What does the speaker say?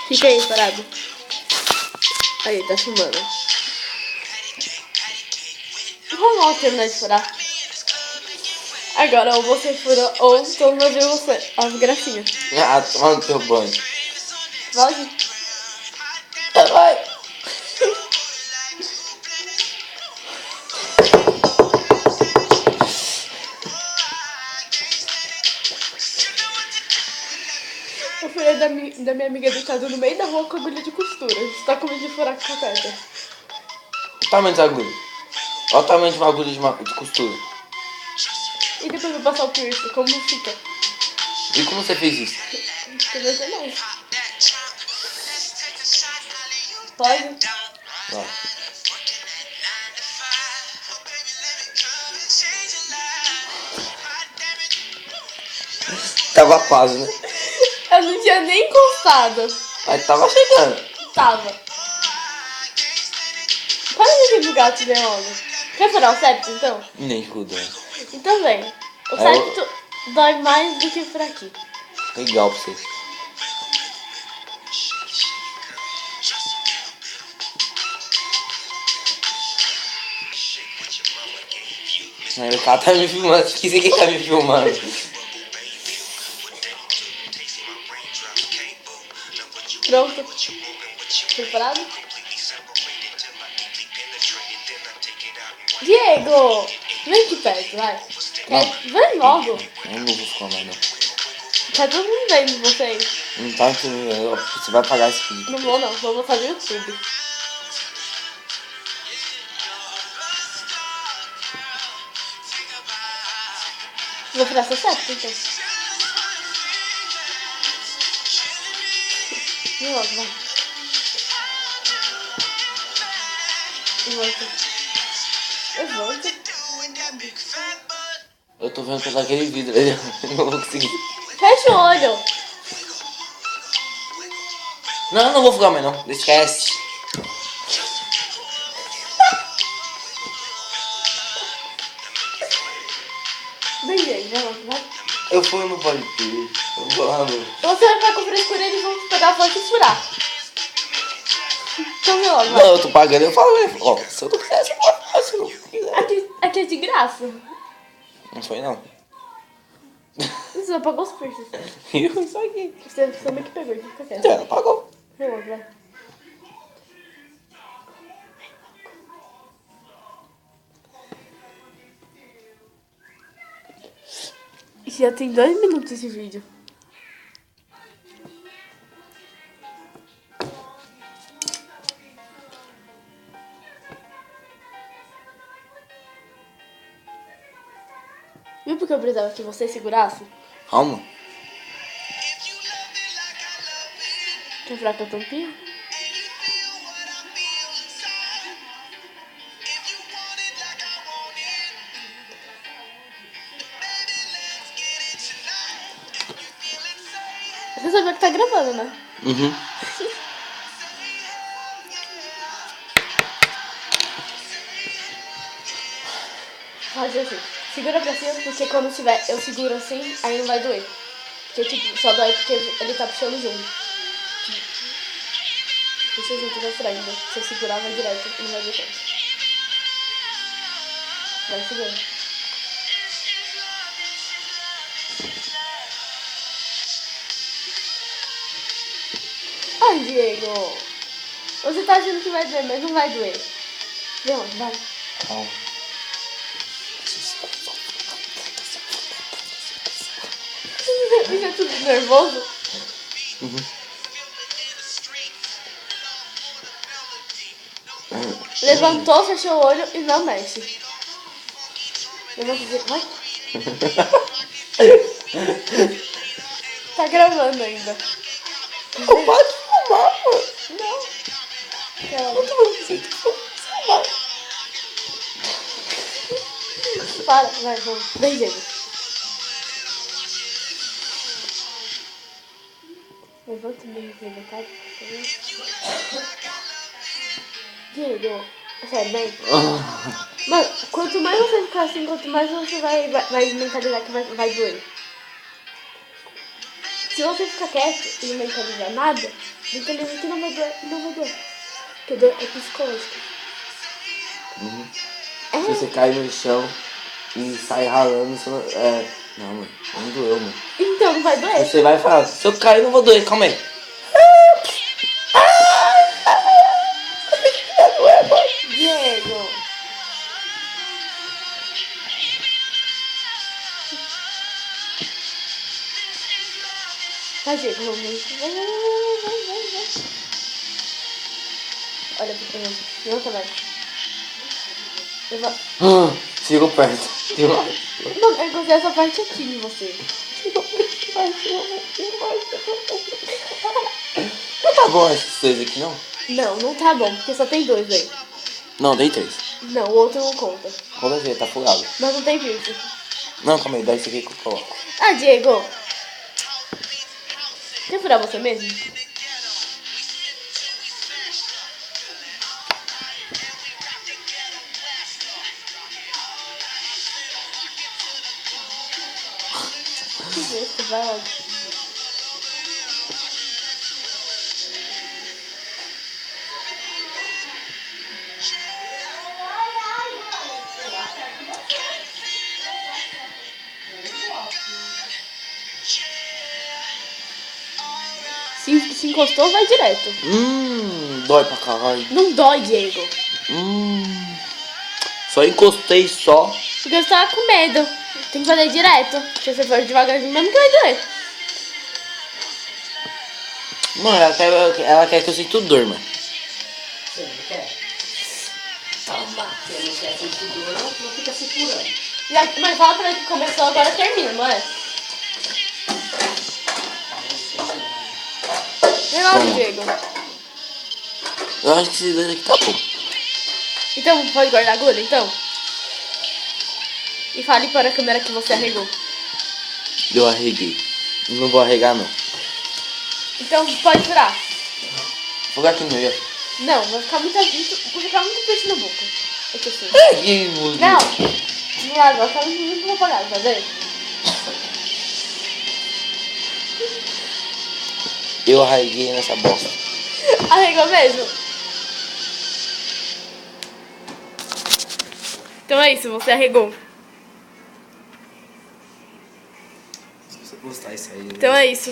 Fica aí, parado. Aí, tá filmando. Vamos lá terminar de furar. Agora, ou você fura, ou todo mundo viu você. As gracinhas. Ah, toma no teu banho. Pode? Vai. Eu furei da minha amiga deitada no meio da rua com agulha de costura. Você tá com medo de furar com a cateter. O tamanho da agulha. Olha o tamanho de uma agulha de costura. E depois eu vou passar o piercing, como fica? E como você fez isso? Você vai ter mais. Pode? Ó. Tava quase, né? Eu não tinha nem encostado. Mas tava chegando. Tava. Para de aqui do gato bem logo. Quer furar o septo, então? Nem fudeu. Então vem. O septo dói mais do que por aqui. Legal pra você. Aí o cara tá me filmando. Esqueci quem tá me filmando. Pronto. Preparado? Diego! Vem aqui perto, vai. Vem logo. Eu não vou ficar mais não. Tá todo mundo vendo vocês. Não tá entendendo. Você vai pagar esse vídeo. Não vou não, vou botar no YouTube. Vou furar seu septo, então. Vem logo, vai. E volta. Eu volto. Eu tô vendo pelo aquele vidro ali. Não vou conseguir. Fecha o olho. Não, não vou ficar mais não. Esquece. Vem, gente, vai logo, vai. Eu fui no pode ter. Eu vou lá no... Você vai ficar com frescura e eles vão pegar a força e furar. Então vem logo, vai. Não, eu tô pagando. Eu falo, ó, se eu não quiser, você pode fazer. Se eu não quiser. Aqui é de graça. Não foi não. Você já pagou os piercings. Isso aqui. Você também que pegou, então fica quieto. Já, pagou. Vem logo, vai. Já tem 2 minutos esse vídeo. Viu porque eu precisava que você segurasse? Calma. Quer furar com a tampinha? Você sabia que tá gravando, né? Uhum. Faz assim. Segura pra cima, porque quando tiver, eu seguro assim, aí não vai doer. Porque, tipo, só dói porque ele tá puxando junto. Puxa junto da frente, né? Se eu segurar, vai direto e não vai doer tanto. Vai segurando. Ai, Diego! Você tá achando que vai doer, mas não vai doer. Vem onde? Vai. Calma. Fica tudo nervoso. Uhum. Levantou, fechou o olho e não mexe. Levanta, vai. Tá gravando ainda. Não pode filmar, mano. Não. Calma. Eu tô filmar. Para, vai, vamos. Vem, Diego. Levanta bem, tá? Diego, sério, vem. Mano, quanto mais você ficar assim, quanto mais você vai mentalizar que vai doer. Se você ficar quieto e não mentalizar nada, mentaliza que não vai doer, não vai doer. Porque dor é psicológica. É. Se você cai no chão e sai ralando, você não... Não, mano, não doeu, mano. Então não vai doer. Você vai falar, se eu cair, não vou doer, calma aí. Diego. Vai, Diego, vamos. Vai. Olha pra mim. Não, tá mais. Chegou perto. Não, eu gostei dessa parte aqui de você. Não tá bom esses dois aqui, não? Não tá bom, porque só tem 2 aí. Não, dei 3. Não, o outro não conta. Conta ver, tá furado. Mas não tem piercing. Não, calma aí, dá esse aqui que eu coloco. Ah, Diego. Quer furar você mesmo? Que besta, vai lá. Se encostou, vai direto. Dói pra caralho. Não dói, Diego. Só encostei só. Porque você tava com medo. Tem que fazer direto. Se você for devagarzinho, mesmo que vai doer. Mano, ela quer que eu sinta dor, mano. Você não quer? Toma. Você não quer sentir dor, não fica segurando. Mas fala pra ele que começou, agora termina, não é? Legal, Toma. Diego. Eu acho que esses dois aqui tá bom. Então, pode guardar a agulha, então? E fale para a câmera que você arregou. Eu arreguei. Não vou arregar, não. Então, pode furar. Vou ficar aqui no meio. Não, vai ficar muito peixe na boca. É que assim. Não. Não, do lado, vai ficar muito apagado, tá vendo? Eu arreguei nessa bosta. Arregou mesmo? Então é isso, você arregou. Se você gostar isso aí. Então é isso.